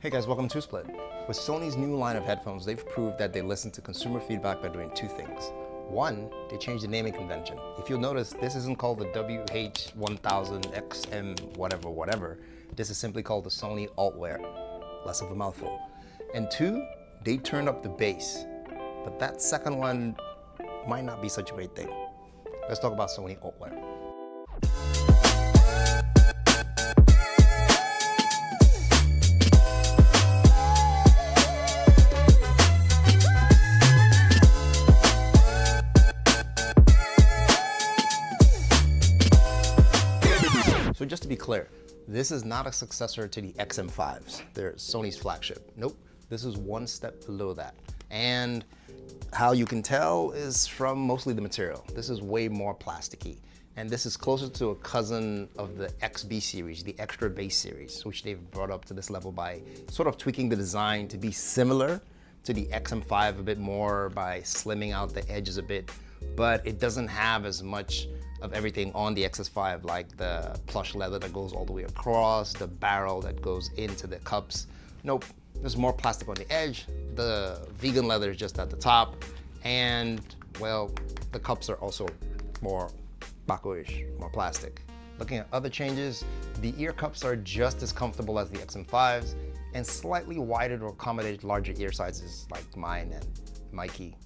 Hey guys, welcome to Split. With Sony's new line of headphones, they've proved that they listen to consumer feedback by doing two things. One, they changed the naming convention. If you'll notice, this isn't called the WH-1000XM whatever. This is simply called the Sony Altware. Less of a mouthful. And two, they turned up the bass. But that second one might not be such a great thing. Let's talk about Sony Altware. So just to be clear, this is not a successor to the XM5s. They're Sony's flagship. Nope, this is one step below that. And how you can tell is from mostly the material. This is way more plasticky. And this is closer to a cousin of the XB series, the extra bass series, which they've brought up to this level by sort of tweaking the design to be similar to the XM5 a bit more by slimming out the edges a bit, but it doesn't have as much of everything on the XS5, like the plush leather that goes all the way across, the barrel that goes into the cups. Nope, there's more plastic on the edge. The vegan leather is just at the top. And well, the cups are also more baco-ish, more plastic. Looking at other changes, the ear cups are just as comfortable as the XM5s and slightly wider to accommodate larger ear sizes like mine and Mikey,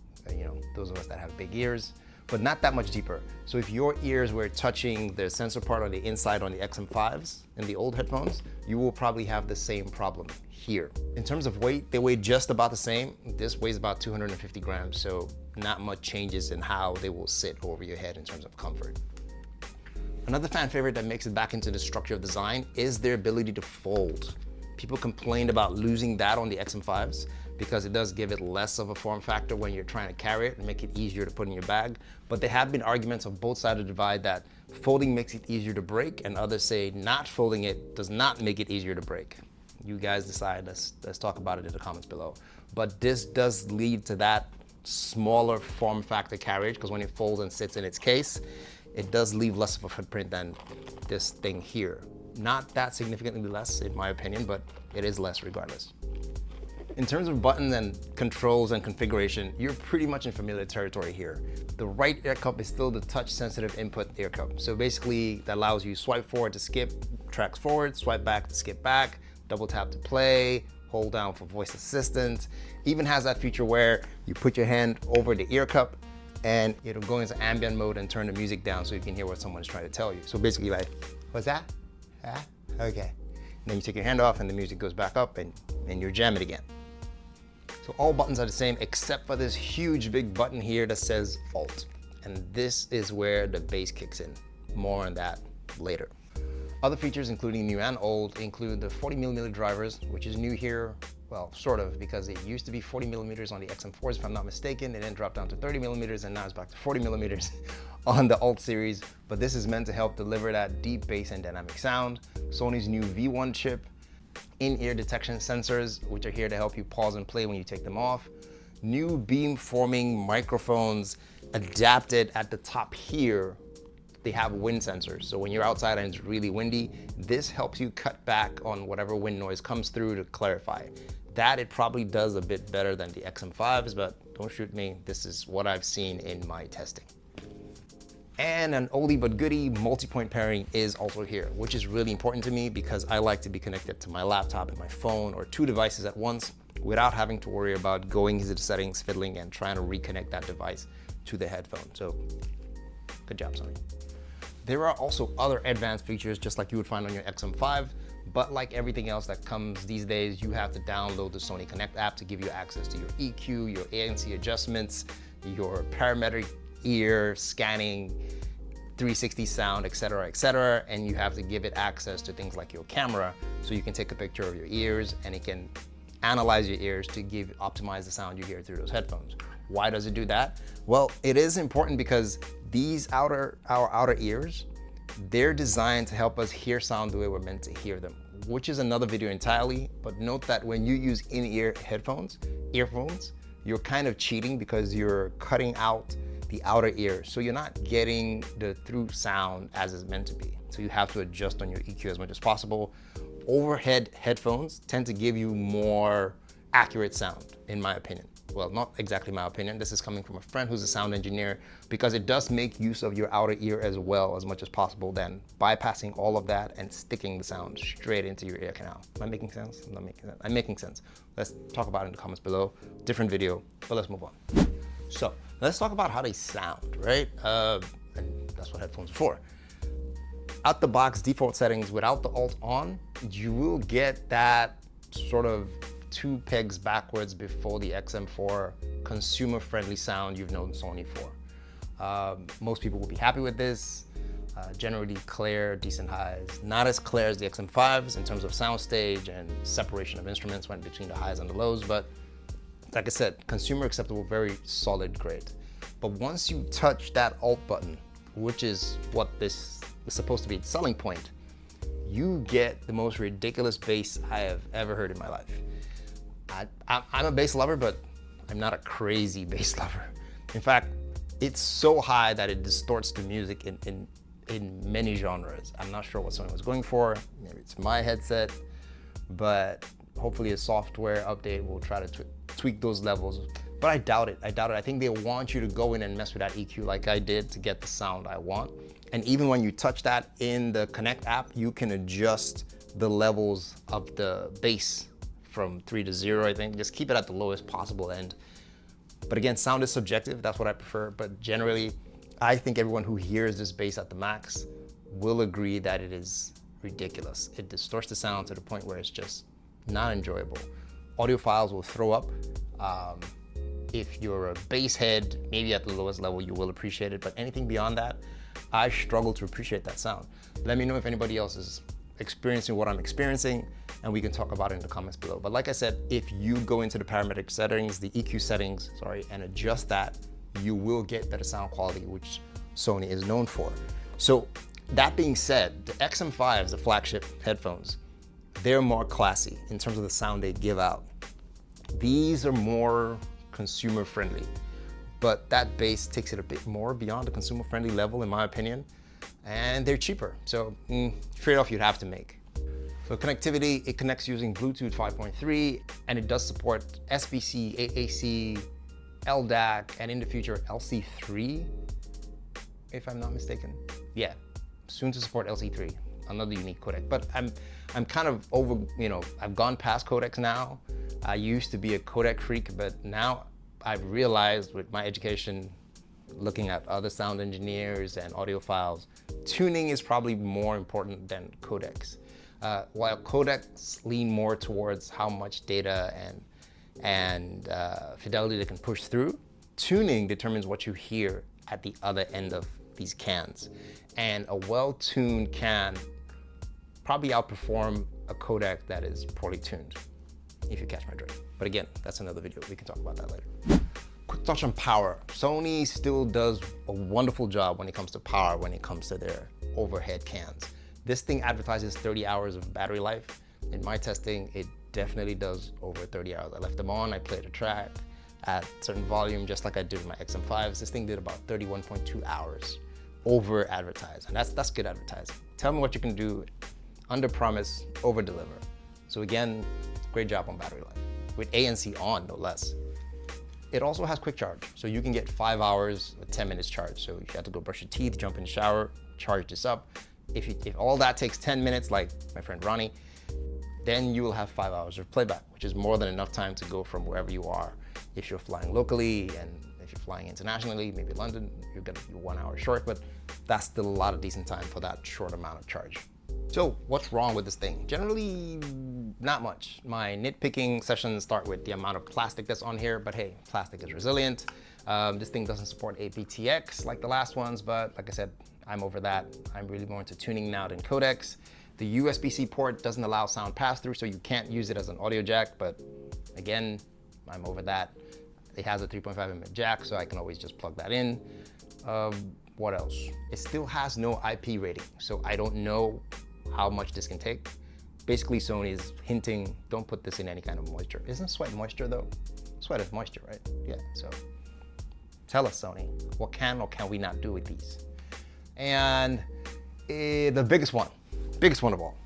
those of us that have big ears, but not that much deeper. So if your ears were touching the sensor part on the inside on the XM5s and the old headphones, you will probably have the same problem here. In terms of weight, they weigh just about the same. This weighs about 250 grams, so not much changes in how they will sit over your head in terms of comfort. Another fan favorite that makes it back into the structure of design is their ability to fold. People complained about losing that on the XM5s because it does give it less of a form factor when you're trying to carry it and make it easier to put in your bag. But there have been arguments on both sides of the divide that folding makes it easier to break, and others say not folding it does not make it easier to break. You guys decide, let's talk about it in the comments below. But this does lead to that smaller form factor carriage, because when it folds and sits in its case, it does leave less of a footprint than this thing here. Not that significantly less in my opinion, but it is less regardless. In terms of buttons and controls and configuration, you're pretty much in familiar territory here. The right ear cup is still the touch-sensitive input ear cup. So basically, that allows you swipe forward to skip tracks forward, swipe back to skip back, double tap to play, hold down for voice assistant. Even has that feature where you put your hand over the ear cup and it'll go into ambient mode and turn the music down so you can hear what someone's trying to tell you. So basically like, what's that? Okay. And then you take your hand off and the music goes back up and you're jamming again. So all buttons are the same except for this huge big button here that says Alt. And this is where the bass kicks in. More on that later. Other features, including new and old, include the 40mm drivers, which is new here. Well, sort of, because it used to be 40mm on the XM4s, if I'm not mistaken, and then dropped down to 30mm, and now it's back to 40mm on the Alt series. But this is meant to help deliver that deep bass and dynamic sound. Sony's new V1 chip, in-ear detection sensors, which are here to help you pause and play when you take them off. New beam-forming microphones adapted at the top here. They have wind sensors, so when you're outside and it's really windy, this helps you cut back on whatever wind noise comes through to clarify. That it probably does a bit better than the XM5s, but don't shoot me, this is what I've seen in my testing. And an oldie but goodie multi-point pairing is also here, which is really important to me because I like to be connected to my laptop and my phone or two devices at once without having to worry about going into the settings, fiddling, and trying to reconnect that device to the headphone. So good job, Sony. There are also other advanced features just like you would find on your XM5, but like everything else that comes these days, you have to download the Sony Connect app to give you access to your EQ, your ANC adjustments, your parametric ear scanning, 360 sound, etc., and you have to give it access to things like your camera so you can take a picture of your ears and it can analyze your ears to optimize the sound you hear through those headphones. Why does it do that? Well, it is important because these our outer ears, they're designed to help us hear sound the way we're meant to hear them, which is another video entirely. But note that when you use in-ear earphones, you're kind of cheating because you're cutting out the outer ear. So you're not getting the through sound as it's meant to be. So you have to adjust on your EQ as much as possible. overhead headphones tend to give you more accurate sound, in my opinion. Well, not exactly my opinion. This is coming from a friend who's a sound engineer, because it does make use of your outer ear as well as much as possible, than bypassing all of that and sticking the sound straight into your ear canal. Am I making sense? I'm not making sense. I'm making sense. Let's talk about it in the comments below. Different video, but let's move on. So let's talk about how they sound, right? And that's what headphones are for. Out the box default settings without the alt on, you will get that sort of 2 pegs backwards before the XM4 consumer-friendly sound you've known Sony for. Most people will be happy with this. Generally clear, decent highs. Not as clear as the XM5s in terms of soundstage and separation of instruments went between the highs and the lows, but like I said, consumer acceptable, very solid, great. But once you touch that alt button, which is what this is supposed to be its selling point, you get the most ridiculous bass I have ever heard in my life. I'm a bass lover, but I'm not a crazy bass lover. In fact, it's so high that it distorts the music in many genres. I'm not sure what Sony was going for. Maybe it's my headset, but hopefully a software update will try to tweak those levels. But I doubt it. I think they want you to go in and mess with that EQ like I did to get the sound I want. And even when you touch that in the Connect app, you can adjust the levels of the bass from 3 to 0, I think. Just keep it at the lowest possible end. But again, sound is subjective. That's what I prefer. But generally, I think everyone who hears this bass at the max will agree that it is ridiculous. It distorts the sound to the point where it's just not enjoyable. Audiophiles will throw up. If you're a bass head, maybe at the lowest level, you will appreciate it. But anything beyond that, I struggle to appreciate that sound. Let me know if anybody else is experiencing what I'm experiencing, and we can talk about it in the comments below. But like I said, if you go into the parametric settings, the EQ settings, and adjust that, you will get better sound quality, which Sony is known for. So that being said, the XM5s, the flagship headphones, they're more classy in terms of the sound they give out. These are more consumer friendly, but that bass takes it a bit more beyond the consumer friendly level, in my opinion, and they're cheaper. So trade-off you'd have to make. For connectivity, it connects using Bluetooth 5.3, and it does support SBC, AAC, LDAC, and in the future, LC3, if I'm not mistaken. Yeah, soon to support LC3, another unique codec. But I'm kind of over, I've gone past codecs now. I used to be a codec freak, but now I've realized with my education, looking at other sound engineers and audiophiles, tuning is probably more important than codecs. While codecs lean more towards how much data and fidelity they can push through, tuning determines what you hear at the other end of these cans. And a well-tuned can probably outperform a codec that is poorly tuned, if you catch my drift. But again, that's another video. We can talk about that later. Quick touch on power. Sony still does a wonderful job when it comes to power, when it comes to their overhead cans. This thing advertises 30 hours of battery life. In my testing, it definitely does over 30 hours. I left them on, I played a track at certain volume, just like I did with my XM5s. This thing did about 31.2 hours over advertised, and that's good advertising. Tell me what you can do, under promise, over deliver. So again, great job on battery life, with ANC on, no less. It also has quick charge, so you can get 5 hours, 10 minutes charge. So if you have to go brush your teeth, jump in the shower, charge this up. If all that takes 10 minutes, like my friend Ronnie, then you will have 5 hours of playback, which is more than enough time to go from wherever you are. If you're flying locally, and if you're flying internationally, maybe London, you're gonna be 1 hour short, but that's still a lot of decent time for that short amount of charge. So what's wrong with this thing? Generally, not much. My nitpicking sessions start with the amount of plastic that's on here, but hey, plastic is resilient. This thing doesn't support aptX like the last ones, but like I said, I'm over that. I'm really more into tuning now than codecs. The USB-C port doesn't allow sound pass-through, so you can't use it as an audio jack, but again, I'm over that. It has a 3.5mm jack, so I can always just plug that in. What else? It still has no IP rating, so I don't know how much this can take. Basically, Sony is hinting, don't put this in any kind of moisture. Isn't sweat moisture though? Sweat is moisture, right? Yeah, so tell us, Sony, what can or can we not do with these? And the biggest one of all,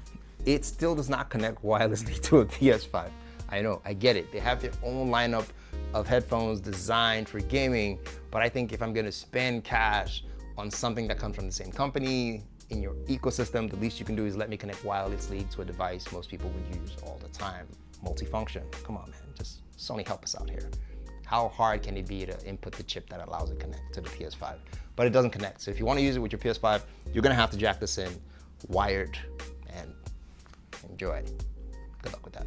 it still does not connect wirelessly to a PS5. I know, I get it. They have their own lineup of headphones designed for gaming, but I think if I'm gonna spend cash on something that comes from the same company, in your ecosystem, the least you can do is let me connect wirelessly to a device most people would use all the time. Multifunction, come on man, just Sony help us out here. How hard can it be to input the chip that allows it to connect to the PS5? But it doesn't connect. So if you want to use it with your PS5, you're gonna have to jack this in, wired, and enjoy. Good luck with that.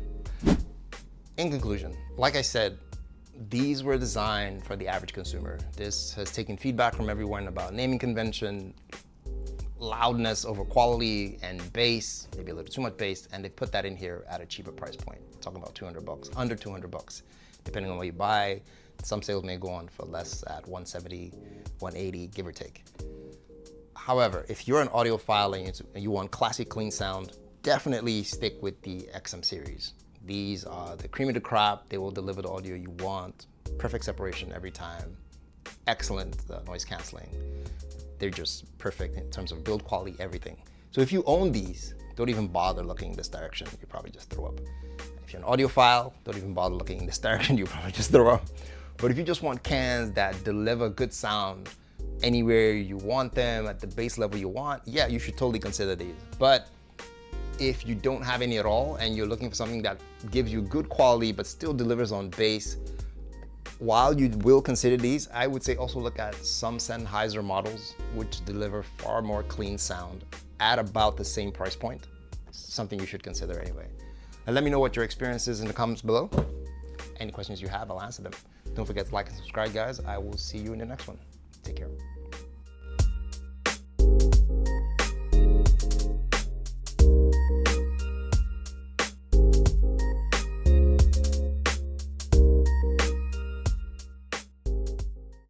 In conclusion, like I said, these were designed for the average consumer. This has taken feedback from everyone about naming convention, loudness over quality, and bass, maybe a little too much bass, and they put that in here at a cheaper price point. We're talking about 200 bucks, under 200 bucks, depending on what you buy. Some sales may go on for less at 170, 180, give or take. However, if you're an audiophile and you want classic clean sound, definitely stick with the XM series. These are the cream of the crop. They will deliver the audio you want. Perfect separation every time. Excellent noise canceling. They're just perfect in terms of build quality, everything. So if you own these, don't even bother looking in this direction. You probably just throw up. If you're an audiophile, don't even bother looking in this direction. You probably just throw up. But if you just want cans that deliver good sound anywhere you want them, at the bass level you want, yeah, you should totally consider these. But if you don't have any at all and you're looking for something that gives you good quality but still delivers on bass, while you will consider these, I would say also look at some Sennheiser models which deliver far more clean sound at about the same price point. Something you should consider anyway. And let me know what your experience is in the comments below. Any questions you have, I'll answer them. Don't forget to like and subscribe, guys. I will see you in the next one. Take care.